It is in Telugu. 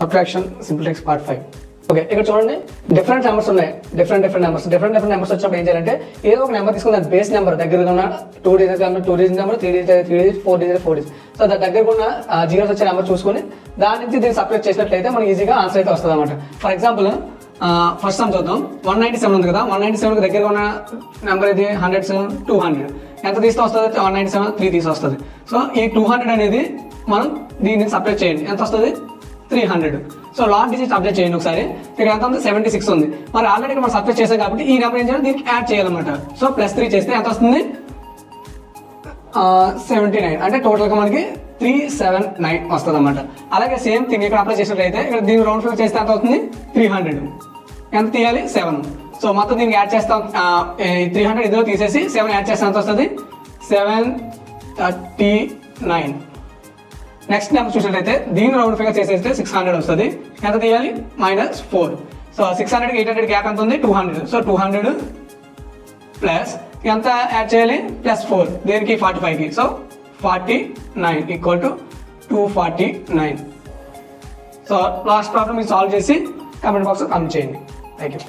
Subtraction simplex part 5. ఓకే, ఇక్కడ చూడండి డిఫరెంట్ నెంబర్స్ ఉన్నాయి. డిఫరెంట్ నెంబర్స్ వచ్చినప్పుడు ఏం చేయాలంటే ఏదో ఒక నెంబర్ తీసుకుని దాని బేస్ నెంబర్ దగ్గరగా ఉన్న 2 digit number 2 digit number 3 digit 4 digit. So దాని దగ్గరకు ఉన్న జీరోస్ వచ్చే నెంబర్ చూసుకొని దాని నుంచి దీన్ని సపరేట్ చేసినట్లయితే మనకి ఈజీగా ఆన్సర్ అయితే వస్తుంది అనమాట. ఫర్ ఎగ్జాంపుల్ ఫస్ట్ సమ్ చూద్దాం. 197 ఉంది కదా, 197 దగ్గరగా ఉన్న నెంబర్ ఇది 100, 200. ఎంత తీస్తే వస్తుంది? 197 3 తీసి వస్తుంది. సో ఈ 200 అనేది మనం దీన్ని సపరేట్ చేయండి, ఎంత వస్తుంది? 300. సో లాస్ట్ డిజిట్ అప్డేట్ చేయండి ఒకసారి. ఇక్కడ ఎంత ఉంది? 76 ఉంది. మరి ఆల్రెడీ మనం సపరేట్ చేసాం కాబట్టి ఈ నెంబర్ ఏం చేయాలి? దీనికి యాడ్ చేయాలన్నమాట. సో +3 చేస్తే ఎంత వస్తుంది? 79. అంటే టోటల్గా మనకి 379 వస్తుంది అనమాట. అలాగే సేమ్ థింగ్ ఇక్కడ అప్లై చేసినట్లయితే ఇక్కడ దీన్ని రౌండ్ ఫిగర్ చేస్తే ఎంత అవుతుంది? 300. ఎంత తీయాలి? 7. సో మొత్తం దీనికి యాడ్ చేస్తాం. 300 ఇందులో తీసేసి 7 యాడ్ చేస్తే ఎంత వస్తుంది? 739. నెక్స్ట్ నెంబర్ చూసినట్లయితే దీన్ని రౌండ్ ఫిగర్ చేసేస్తే 600 వస్తుంది. ఎంత తీయాలి? -4. సో 600కి 800 గ్యాప్ ఎంత ఉంది? 200. సో 200 ప్లస్ ఎంత యాడ్ చేయాలి? +4. దేనికి? 45కి. సో 49 = 249. సో లాస్ట్ ప్రాబ్లమ్ మీరు సాల్వ్ చేసి కామెంట్ బాక్స్లో కామెంట్ చేయండి. Thank you.